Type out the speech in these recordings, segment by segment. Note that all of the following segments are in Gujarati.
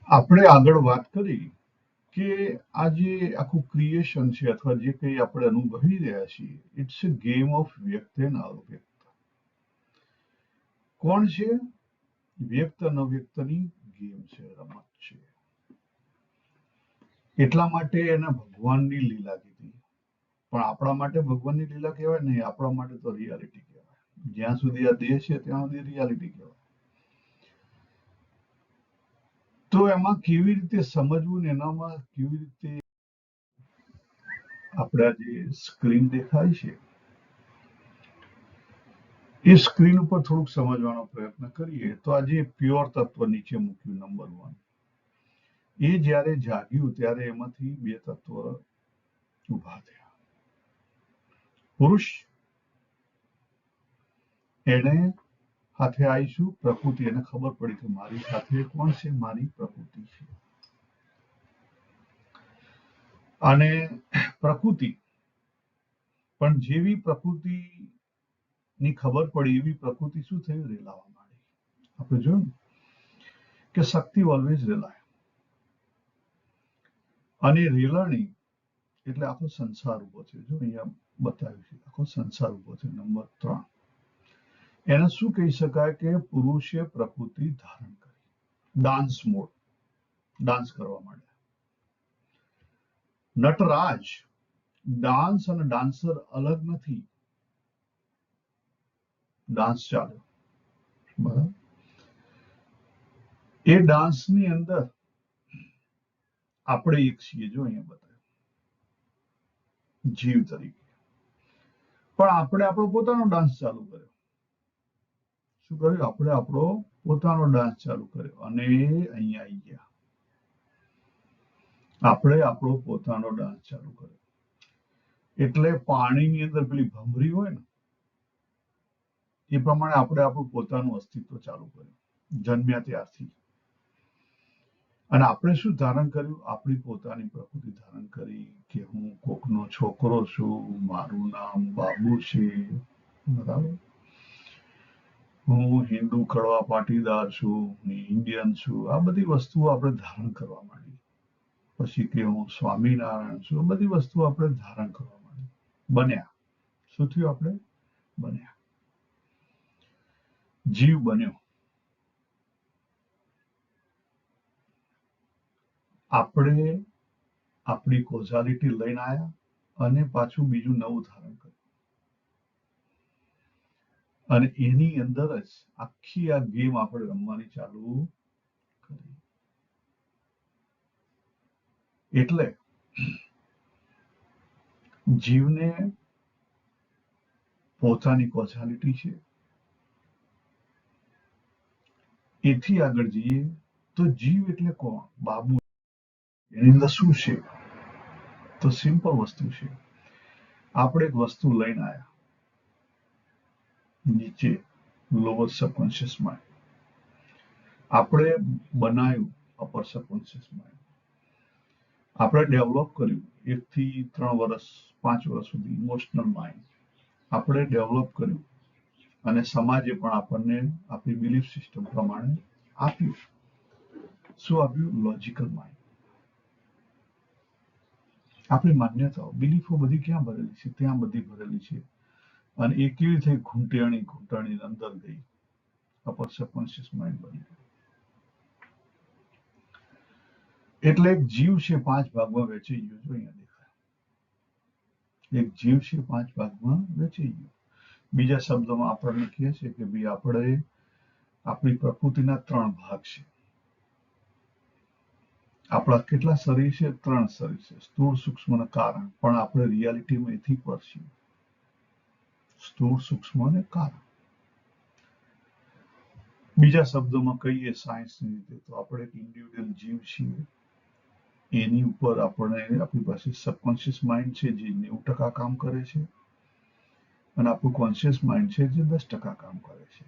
આપણે આગળ વાત કરી કે આ જે આખું ક્રિએશન છે અથવા જે કંઈ આપણે અનુભવી રહ્યા છીએ, ઇટ્સ અ ગેમ ઓફ વ્યક્ત અને અવ્યક્ત. કોણ છે? વ્યક્ત અને અવ્યક્તની ગેમ છે, રમત છે. એટલા માટે એને ભગવાનની લીલા કીધી. પણ આપણા માટે ભગવાનની લીલા કહેવાય નહીં, આપણા માટે તો રિયાલિટી કહેવાય. જ્યાં સુધી આ દેહ છે ત્યાં સુધી રિયાલિટી કહેવાય. તો એમાં કેવી રીતે સમજવું ને એનામાં કેવી રીતે આપણા જે સ્ક્રીન દેખાય છે એ સ્ક્રીન ઉપર થોડુંક સમજવાનો પ્રયત્ન કરીએ તો આજે પ્યોર તત્વ નીચે મૂક્યું નંબર 1. એ જ્યારે જાગ્યું ત્યારે એમાંથી બે તત્વ ઉભા થયા. પુરુષ એને સાથે આવીશું પ્રકૃતિ, એને ખબર પડી કે મારી સાથે કોણ છે? મારી પ્રકૃતિ છે. અને પ્રકૃતિ પણ જેવી પ્રકૃતિ ની ખબર પડી એવી પ્રકૃતિ શું થયું? રેલાવા માંડી. આપણે જોયું કે શક્તિ ઓલવેઝ રેલાય. અને રેલાણી એટલે આખો સંસાર ઉભો છે. જો અહીંયા બતાવ્યું છે આખો સંસાર ઉભો છે. નંબર 3 એને શું કહી શકાય કે પુરુષે પ્રકૃતિ ધારણ કરી. ડાન્સ મોડ, ડાન્સ કરવા માંડ્યા. નટરાજ, ડાન્સ અને ડાન્સર અલગ નથી. ડાન્સ ચાલે, બરાબર. એ ડાન્સની અંદર આપણે એક છીએ, જો અહીંયા બતાવ્યું જીવ તરીકે. પણ આપણે આપણો પોતાનો ડાન્સ ચાલુ કર્યો. શું કર્યું? આપણે આપણો પોતાનો ડાન્સ ચાલુ કર્યો અને અહીંયા આવી ગયા. આપણે આપણો પોતાનો ડાન્સ ચાલુ કર્યો. એટલે પાણીની અંદર પેલી ભમરી હોય ને એ પ્રમાણે આપણે આપણું પોતાનું અસ્તિત્વ ચાલુ કર્યું જન્મ્યા ત્યારથી. અને આપણે શું ધારણ કર્યું? આપણી પોતાની પ્રકૃતિ ધારણ કરી કે હું કોકનો છોકરો છું, મારું નામ બાબુ છે, બરાબર. હું હિન્દુ કડવા પાટીદાર છું, હું ઇન્ડિયન છું. આ બધી વસ્તુઓ આપણે ધારણ કરવા માંડી. પછી કે હું સ્વામિનારાયણ છું. આ બધી વસ્તુઓ આપણે ધારણ કરવા માંડી. બન્યા. શું થયું? આપણે બન્યા, જીવ બન્યો. આપણે આપણી કોઝાલિટી લઈને આવ્યા અને પાછું બીજું નવું ધારણ કર્યું. અને એની અંદર જ આખી આ ગેમ આપણે રમવાની ચાલુ કરી. એટલે જીવને પોતાની કોઝાલિટી છે. એથી આગળ જઈએ તો જીવ એટલે કોણ? બાબુ. એની અંદર શું છે? તો સિમ્પલ વસ્તુ છે. આપણે એક વસ્તુ લઈને આવ્યા નીચે, લોઅર સબકોન્શિયસ માઇન્ડ. આપણે બનાવ્યું અપર સબકોન્શિયસ માઇન્ડ. આપણે ડેવલપ કર્યું 1 થી 3 વર્ષ 5 વર્ષ સુધી ઇમોશનલ માઇન્ડ આપણે ડેવલપ કર્યું. અને સમાજે પણ આપણને આપણી બિલીફ સિસ્ટમ પ્રમાણે આપ્યું. શું આપ્યું? Logical mind. આપણી માન્યતાઓ, બિલીફો બધી ક્યાં ભરેલી છે? ત્યાં બધી ભરેલી છે. અને એ કેવી થઈ? ઘૂંટણી અંદર ગઈ, અપર સબકોન્શિયસ માઇન્ડ બની. એટલે એક જીવ છે 5 ભાગમાં વેચાઈ ગયો. જો અહીંયા દેખાય, એક જીવ છે 5 ભાગમાં વેચાઈ ગયો. બીજા શબ્દોમાં આપણને કહે છે કે ભાઈ આપણે આપણી પ્રકૃતિના 3 ભાગ છે. આપણા કેટલા શરીર છે? 3 શરીર છે, સ્થૂળ, સૂક્ષ્મ અને કારણ. પણ આપણે રિયાલિટીમાં એથી પર છીએ, સ્થૂળ, સૂક્ષ્મ અને કારણ. બીજા શબ્દોમાં કહીએ સાયન્સની રીતે તો આપણે એક ઇન્ડિવિડ્યુઅલ જીવ છીએ. એની ઉપર આપણી પાસે સબકોન્શિયસ માઇન્ડ છે જે 90% કામ કરે છે અને આપણું કોન્શિયસ માઇન્ડ છે જે 10% કામ કરે છે.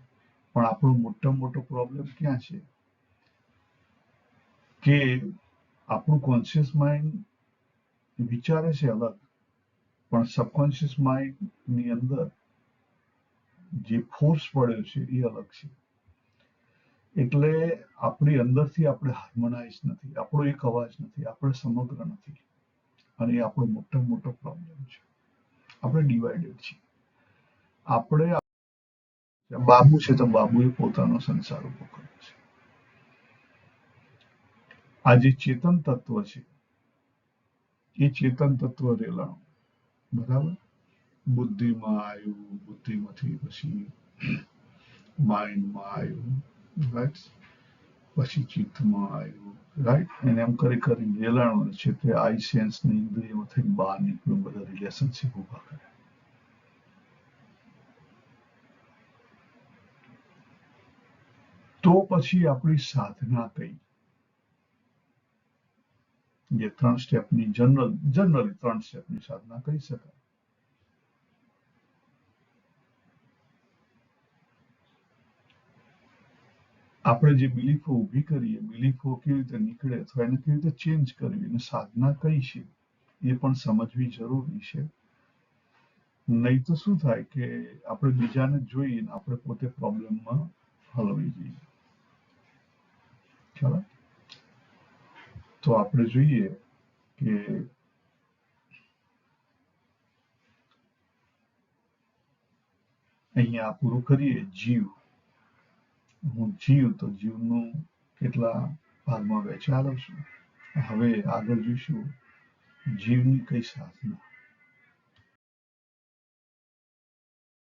પણ આપણો મોટો પ્રોબ્લેમ ક્યાં છે? કે આપણું કોન્શિયસ માઇન્ડ વિચારે છે અલગ, પણ સબકોન્શિયસ માઇન્ડ ની અંદર જે ફોર્સ પડ્યો છે એ અલગ છે. એટલે આપણી અંદરથી આપણે હાર્મોનાઇઝ નથી, આપણો એક અવાજ નથી, આપણે સમગ્ર નથી, અને એ આપણો મોટો પ્રોબ્લેમ છે. આપણે ડિવાઇડેડ છીએ. આપણે બાબુ છે તો બાબુએ પોતાનો સંસાર ઉભો કર્યો છે. આ જે ચેતન તત્વ છે એ ચેતન તત્વ રેલાણું, બરાબર. બુદ્ધિમાં આવ્યું, બુદ્ધિમાંથી પછી માઇન્ડમાં આવ્યું, રાઈટ, પછી ચિત્તમાં આવ્યું, રાઈટ, એને એમ કરી કરીને રેલાણું છે તે આઈ સેન્સ ની ઇન્દ્રિયોથી બહાર નીકળ્યું, બધા રિલેશનશીપ ઉભા કરે. તો પછી આપણી સાધના કઈ? જે 3 સ્ટેપની જનરલી 3 સ્ટેપની સાધના કહી શકાય. આપણે જે બિલીફો ઊભી કરીએ, બિલીફો કેવી રીતે નીકળે અથવા એને કેવી રીતે ચેન્જ કરવી, અને સાધના કઈ છે એ પણ સમજવી જરૂરી છે. નહીં તો શું થાય કે આપણે બીજાને જોઈને આપણે પોતે પ્રોબ્લેમમાં હલવાઈ જઈએ. ખ્યાલ આવે? તો આપણે જોઈએ કે અહીંયા પૂરું કરીએ જીવ. હું જીવ તો જીવનું કેટલા ભાગમાં વહેંચાયેલો છું. હવે આગળ જોઈશું જીવની કઈ સાધના.